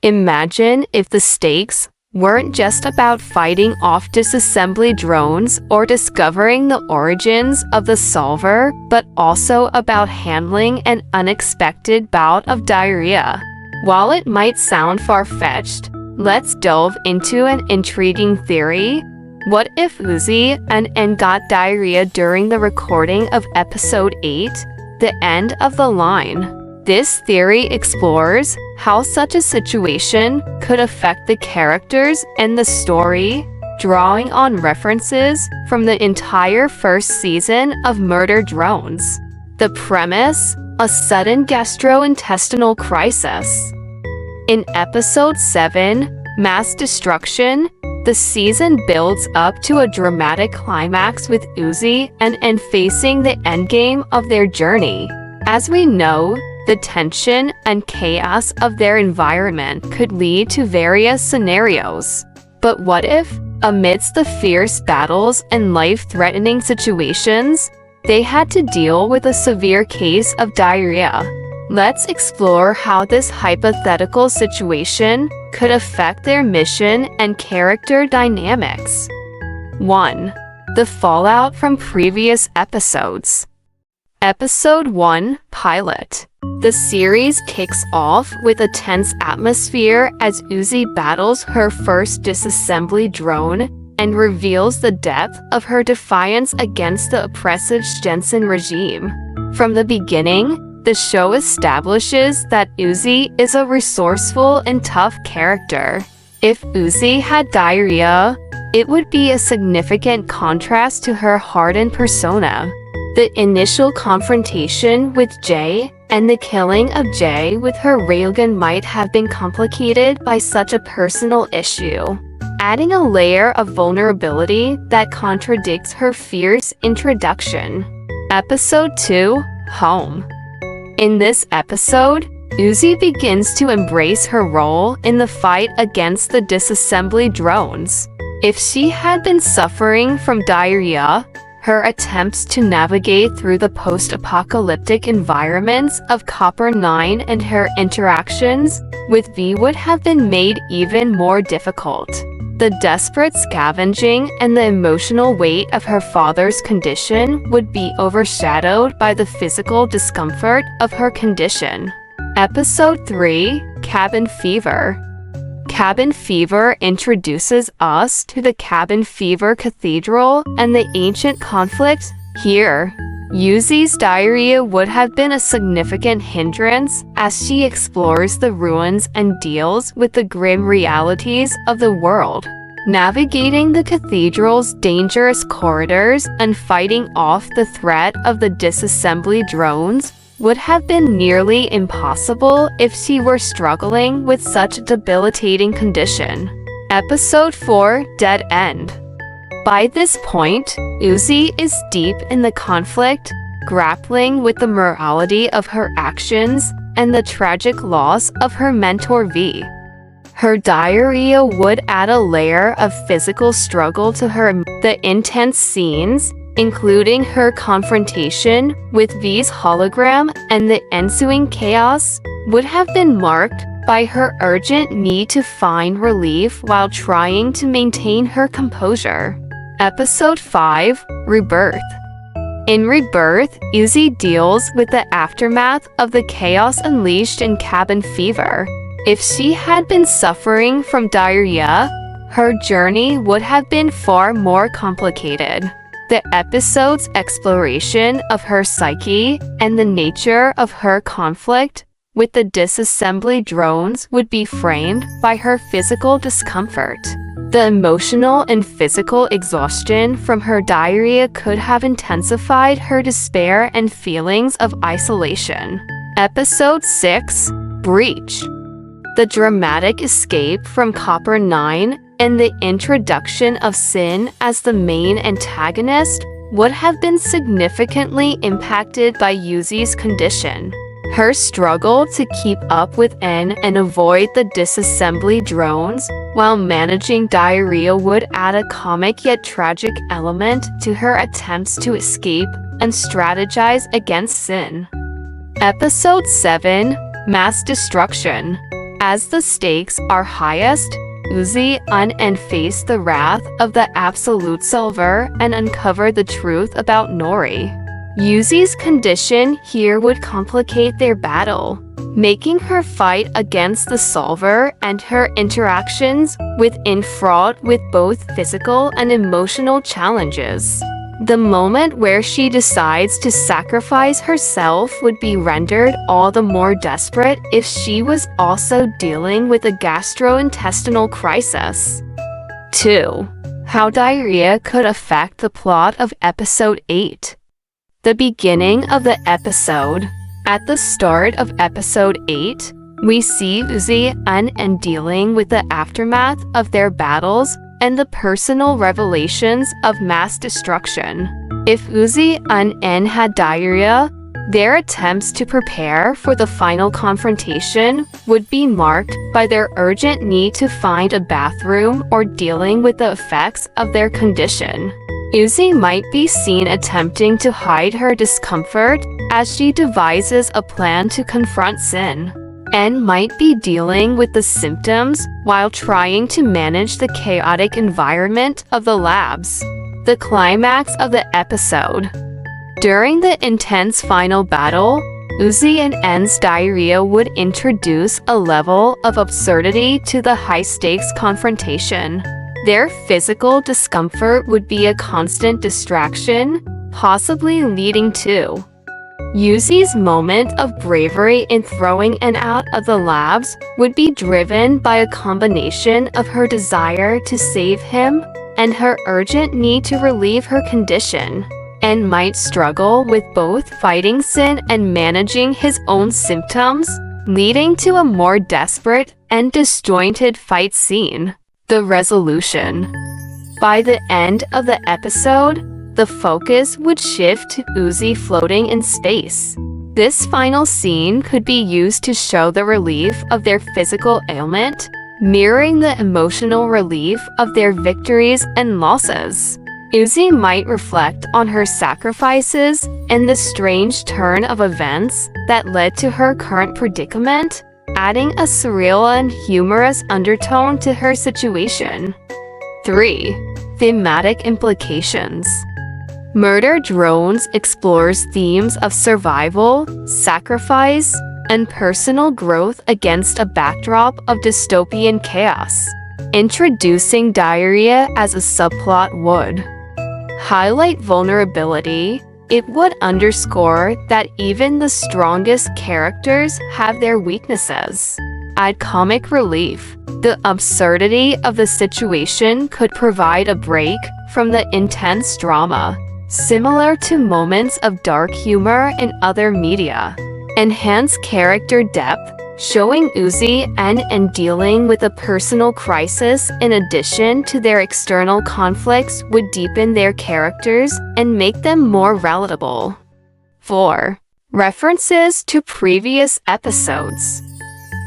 Imagine if the stakes weren't just about fighting off disassembly drones or discovering the origins of the solver, but also about handling an unexpected bout of diarrhea. While it might sound far-fetched, let's delve into an intriguing theory. What if Uzi and N got diarrhea during the recording of episode 8, The End of the Line? This theory explores how such a situation could affect the characters and the story, drawing on references from the entire first season of Murder Drones. The premise: a sudden gastrointestinal crisis. In episode 7, Mass Destruction, the season builds up to a dramatic climax with Uzi and N facing the endgame of their journey. As we know, the tension and chaos of their environment could lead to various scenarios. But what if, amidst the fierce battles and life-threatening situations, they had to deal with a severe case of diarrhea? Let's explore how this hypothetical situation could affect their mission and character dynamics. 1. The fallout from previous episodes. Episode 1, Pilot. The series kicks off with a tense atmosphere as Uzi battles her first disassembly drone and reveals the depth of her defiance against the oppressive Jensen regime. From the beginning, the show establishes that Uzi is a resourceful and tough character. If Uzi had diarrhea, it would be a significant contrast to her hardened persona. The initial confrontation with Jay and the killing of Jay with her railgun might have been complicated by such a personal issue, adding a layer of vulnerability that contradicts her fierce introduction. Episode 2, Home. In this episode, Uzi begins to embrace her role in the fight against the disassembly drones. If she had been suffering from diarrhea, her attempts to navigate through the post-apocalyptic environments of Copper 9 and her interactions with V would have been made even more difficult. The desperate scavenging and the emotional weight of her father's condition would be overshadowed by the physical discomfort of her condition. Episode 3, Cabin Fever. Cabin Fever introduces us to the Cabin Fever Cathedral and the ancient conflict here. Uzi's diarrhea would have been a significant hindrance as she explores the ruins and deals with the grim realities of the world. Navigating the cathedral's dangerous corridors and fighting off the threat of the disassembly drones would have been nearly impossible if she were struggling with such a debilitating condition. Episode 4, Dead End. By this point, Uzi is deep in the conflict, grappling with the morality of her actions and the tragic loss of her mentor V. Her diarrhea would add a layer of physical struggle to her. The intense scenes, including her confrontation with V's hologram and the ensuing chaos, would have been marked by her urgent need to find relief while trying to maintain her composure. Episode 5, Rebirth. In Rebirth, Uzi deals with the aftermath of the chaos unleashed in Cabin Fever. If she had been suffering from diarrhea, her journey would have been far more complicated. The episode's exploration of her psyche and the nature of her conflict with the disassembly drones would be framed by her physical discomfort. The emotional and physical exhaustion from her diarrhea could have intensified her despair and feelings of isolation. Episode 6, Breach. The dramatic escape from Copper 9 and the introduction of Sin as the main antagonist would have been significantly impacted by Uzi's condition. Her struggle to keep up with N and avoid the disassembly drones while managing diarrhea would add a comic yet tragic element to her attempts to escape and strategize against Sin. Episode 7, Mass Destruction. As the stakes are highest, Uzi and face the wrath of the absolute solver and uncover the truth about Nori. Uzi's condition here would complicate their battle, making her fight against the solver and her interactions within fraught with both physical and emotional challenges. The moment where she decides to sacrifice herself would be rendered all the more desperate if she was also dealing with a gastrointestinal crisis. 2. How diarrhea could affect the plot of Episode 8. The beginning of the episode. At the start of Episode 8, we see Uzi and dealing with the aftermath of their battles and the personal revelations of mass destruction. If Uzi and had diarrhea, their attempts to prepare for the final confrontation would be marked by their urgent need to find a bathroom or dealing with the effects of their condition. Uzi might be seen attempting to hide her discomfort as she devises a plan to confront Sin, and might be dealing with the symptoms while trying to manage the chaotic environment of the labs. The climax of the episode. During the intense final battle, Uzi and N's diarrhea would introduce a level of absurdity to the high-stakes confrontation. Their physical discomfort would be a constant distraction, possibly leading to Uzi's moment of bravery in throwing N out of the labs would be driven by a combination of her desire to save him and her urgent need to relieve her condition, and might struggle with both fighting Sin and managing his own symptoms, leading to a more desperate and disjointed fight scene. The resolution. By the end of the episode, the focus would shift to Uzi floating in space. This final scene could be used to show the relief of their physical ailment, mirroring the emotional relief of their victories and losses. Uzi might reflect on her sacrifices and the strange turn of events that led to her current predicament, adding a surreal and humorous undertone to her situation. 3. Thematic implications. Murder Drones explores themes of survival, sacrifice, and personal growth against a backdrop of dystopian chaos. Introducing diarrhea as a subplot would highlight vulnerability. It would underscore that even the strongest characters have their weaknesses. Add comic relief. The absurdity of the situation could provide a break from the intense drama, similar to moments of dark humor in other media. Enhance character depth, showing Uzi and dealing with a personal crisis in addition to their external conflicts would deepen their characters and make them more relatable. 4. References to previous episodes.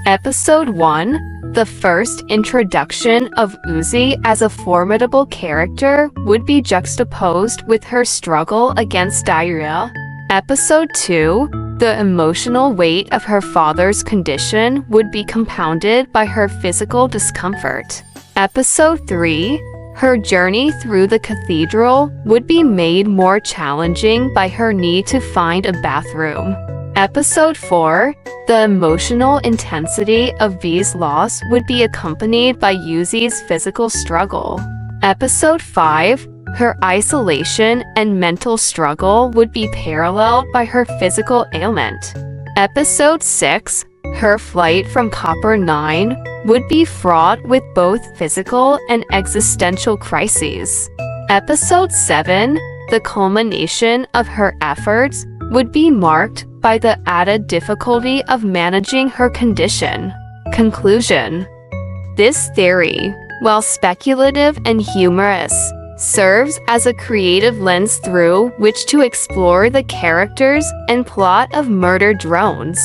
Episode 1. The first introduction of Uzi as a formidable character would be juxtaposed with her struggle against diarrhea. Episode 2. The emotional weight of her father's condition would be compounded by her physical discomfort. Episode 3. Her journey through the cathedral would be made more challenging by her need to find a bathroom. Episode 4. The emotional intensity of V's loss would be accompanied by Uzi's physical struggle. Episode 5. Her isolation and mental struggle would be paralleled by her physical ailment. Episode 6. Her flight from Copper 9 would be fraught with both physical and existential crises. Episode 7. The culmination of her efforts would be marked by the added difficulty of managing her condition. Conclusion. This theory, while speculative and humorous, serves as a creative lens through which to explore the characters and plot of Murder Drones.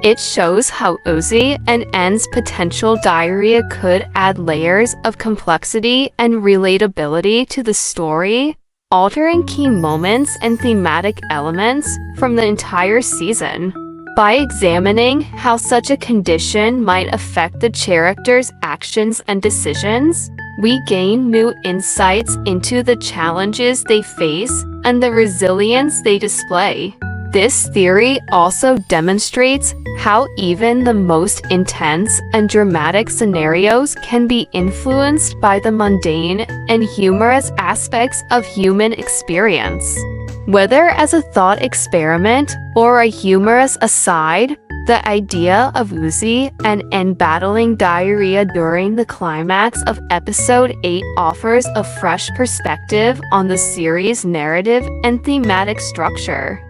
It shows how Uzi and N's potential diarrhea could add layers of complexity and relatability to the story, altering key moments and thematic elements from the entire season. By examining how such a condition might affect the character's actions and decisions, we gain new insights into the challenges they face and the resilience they display. This theory also demonstrates how even the most intense and dramatic scenarios can be influenced by the mundane and humorous aspects of human experience. Whether as a thought experiment or a humorous aside, the idea of Uzi and battling diarrhea during the climax of episode 8 offers a fresh perspective on the series' narrative and thematic structure.